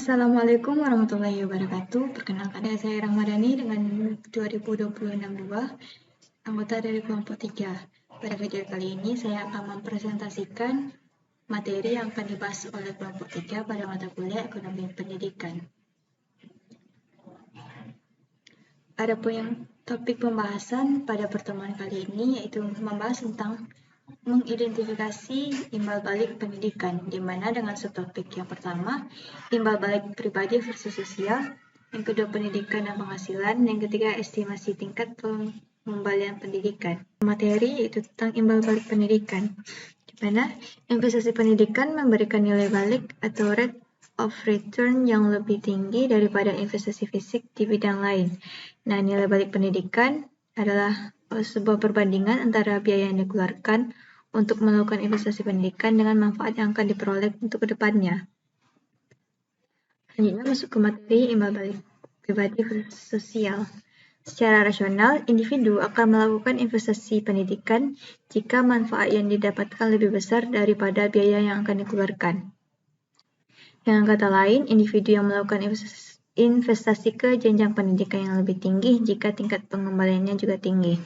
Assalamualaikum warahmatullahi wabarakatuh. Perkenalkan saya Rahmadani dengan 2020-62, anggota dari kelompok 3. Pada video kali ini saya akan mempresentasikan materi yang akan dibahas oleh kelompok 3 pada mata kuliah Ekonomi Pendidikan. Adapun topik pembahasan pada pertemuan kali ini yaitu membahas tentang mengidentifikasi imbal balik pendidikan, di mana dengan subtopik yang pertama, imbal balik pribadi versus sosial, yang kedua pendidikan dan penghasilan, yang ketiga estimasi tingkat pengembalian pendidikan. Materi yaitu tentang imbal balik pendidikan, di mana investasi pendidikan memberikan nilai balik atau rate of return yang lebih tinggi daripada investasi fisik di bidang lain. Nah, nilai balik pendidikan adalah sebuah perbandingan antara biaya yang dikeluarkan untuk melakukan investasi pendidikan dengan manfaat yang akan diperoleh untuk kedepannya. Selanjutnya masuk ke materi imbal balik pribadi versus sosial. Secara rasional, individu akan melakukan investasi pendidikan jika manfaat yang didapatkan lebih besar daripada biaya yang akan dikeluarkan. Dengan kata lain, individu yang melakukan investasi ke jenjang pendidikan yang lebih tinggi jika tingkat pengembaliannya juga tinggi.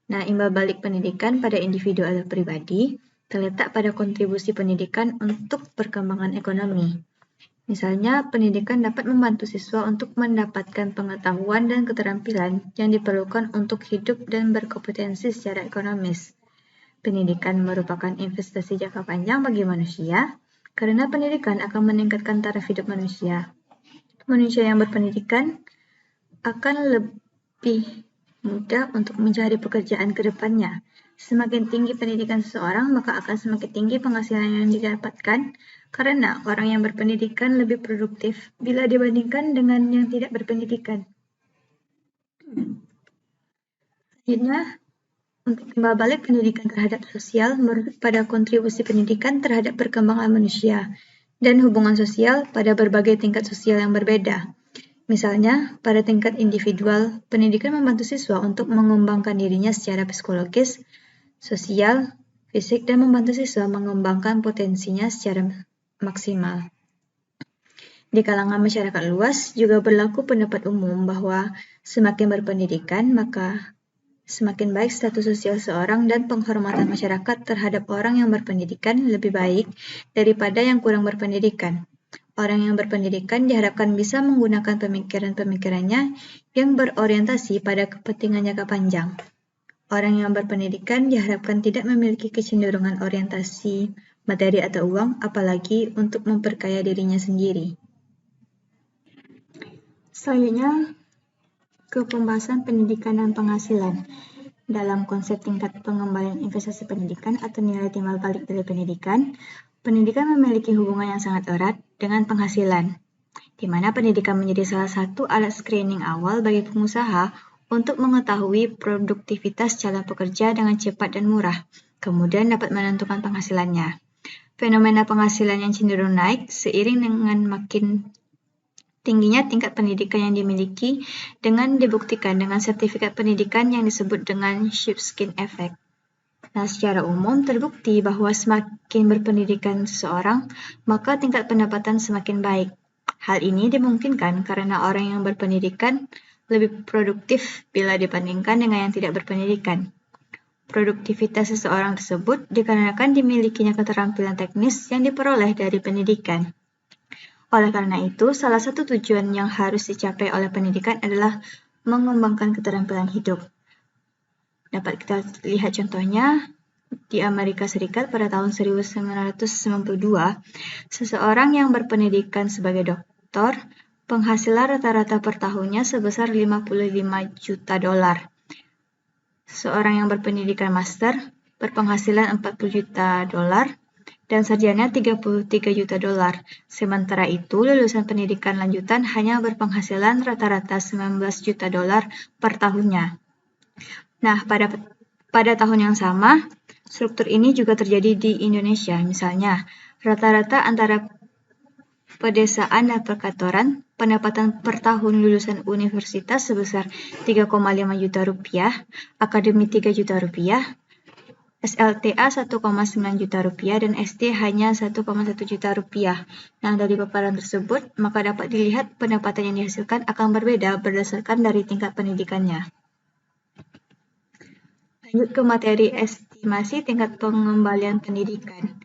Nah, imbal balik pendidikan pada individu atau pribadi terletak pada kontribusi pendidikan untuk perkembangan ekonomi. Misalnya, pendidikan dapat membantu siswa untuk mendapatkan pengetahuan dan keterampilan yang diperlukan untuk hidup dan berkompetensi secara ekonomis. Pendidikan merupakan investasi jangka panjang bagi manusia, karena pendidikan akan meningkatkan taraf hidup manusia. Manusia yang berpendidikan akan lebih mudah untuk mencari pekerjaan ke depannya. Semakin tinggi pendidikan seseorang, maka akan semakin tinggi penghasilan yang didapatkan, karena orang yang berpendidikan lebih produktif bila dibandingkan dengan yang tidak berpendidikan. Selanjutnya, untuk imbal balik pendidikan terhadap sosial merujuk pada kontribusi pendidikan terhadap perkembangan manusia dan hubungan sosial pada berbagai tingkat sosial yang berbeda. Misalnya, pada tingkat individual, pendidikan membantu siswa untuk mengembangkan dirinya secara psikologis, sosial, fisik, dan membantu siswa mengembangkan potensinya secara maksimal. Di kalangan masyarakat luas juga berlaku pendapat umum bahwa semakin berpendidikan, maka semakin baik status sosial seorang dan penghormatan masyarakat terhadap orang yang berpendidikan lebih baik daripada yang kurang berpendidikan. Orang yang berpendidikan diharapkan bisa menggunakan pemikiran-pemikirannya yang berorientasi pada kepentingan jangka panjang. Orang yang berpendidikan diharapkan tidak memiliki kecenderungan orientasi materi atau uang, apalagi untuk memperkaya dirinya sendiri. Selanjutnya, ke pembahasan pendidikan dan penghasilan. Dalam konsep tingkat pengembalian investasi pendidikan atau nilai timbal balik dari pendidikan memiliki hubungan yang sangat erat dengan penghasilan, di mana pendidikan menjadi salah satu alat screening awal bagi pengusaha untuk mengetahui produktivitas calon pekerja dengan cepat dan murah, kemudian dapat menentukan penghasilannya. Fenomena penghasilan yang cenderung naik seiring dengan makin tingginya tingkat pendidikan yang dimiliki dengan dibuktikan dengan sertifikat pendidikan yang disebut dengan sheepskin effect. Nah, secara umum terbukti bahwa semakin berpendidikan seseorang, maka tingkat pendapatan semakin baik. Hal ini dimungkinkan karena orang yang berpendidikan lebih produktif bila dibandingkan dengan yang tidak berpendidikan. Produktivitas seseorang tersebut dikarenakan dimilikinya keterampilan teknis yang diperoleh dari pendidikan. Oleh karena itu, salah satu tujuan yang harus dicapai oleh pendidikan adalah mengembangkan keterampilan hidup. Dapat kita lihat contohnya di Amerika Serikat pada tahun 1992, seseorang yang berpendidikan sebagai doktor, penghasilan rata-rata per tahunnya sebesar $55 juta. Seorang yang berpendidikan master berpenghasilan $40 juta. Dan sarjana $33 juta. Sementara itu, lulusan pendidikan lanjutan hanya berpenghasilan rata-rata $19 juta per tahunnya. Nah, pada tahun yang sama, struktur ini juga terjadi di Indonesia. Misalnya, rata-rata antara pedesaan dan perkantoran, pendapatan per tahun lulusan universitas sebesar $3,5 juta, akademi $3 juta, SLTA 1,9 juta rupiah dan ST hanya 1,1 juta rupiah. Nah, dari paparan tersebut, maka dapat dilihat pendapatan yang dihasilkan akan berbeda berdasarkan dari tingkat pendidikannya. Lanjut ke materi estimasi tingkat pengembalian pendidikan.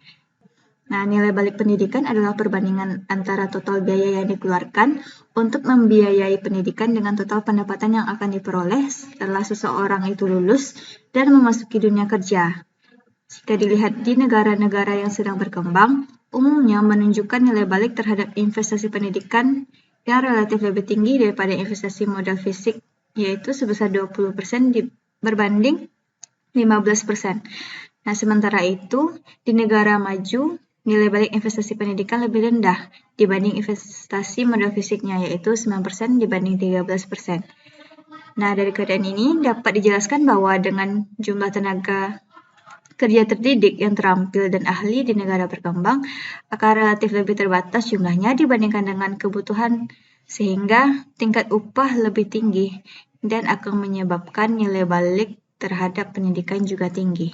Nah, nilai balik pendidikan adalah perbandingan antara total biaya yang dikeluarkan untuk membiayai pendidikan dengan total pendapatan yang akan diperoleh setelah seseorang itu lulus dan memasuki dunia kerja. Jika dilihat di negara-negara yang sedang berkembang, umumnya menunjukkan nilai balik terhadap investasi pendidikan yang relatif lebih tinggi daripada investasi modal fisik, yaitu sebesar 20% berbanding 15%. Nah, sementara itu, di negara maju, nilai balik investasi pendidikan lebih rendah dibanding investasi modal fisiknya, yaitu 9% dibanding 13%. Nah, dari keadaan ini dapat dijelaskan bahwa dengan jumlah tenaga kerja terdidik yang terampil dan ahli di negara berkembang akan relatif lebih terbatas jumlahnya dibandingkan dengan kebutuhan, sehingga tingkat upah lebih tinggi dan akan menyebabkan nilai balik terhadap pendidikan juga tinggi.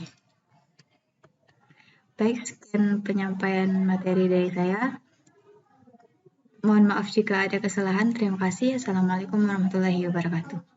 Baik, sekian penyampaian materi dari saya. Mohon maaf jika ada kesalahan. Terima kasih. Assalamualaikum warahmatullahi wabarakatuh.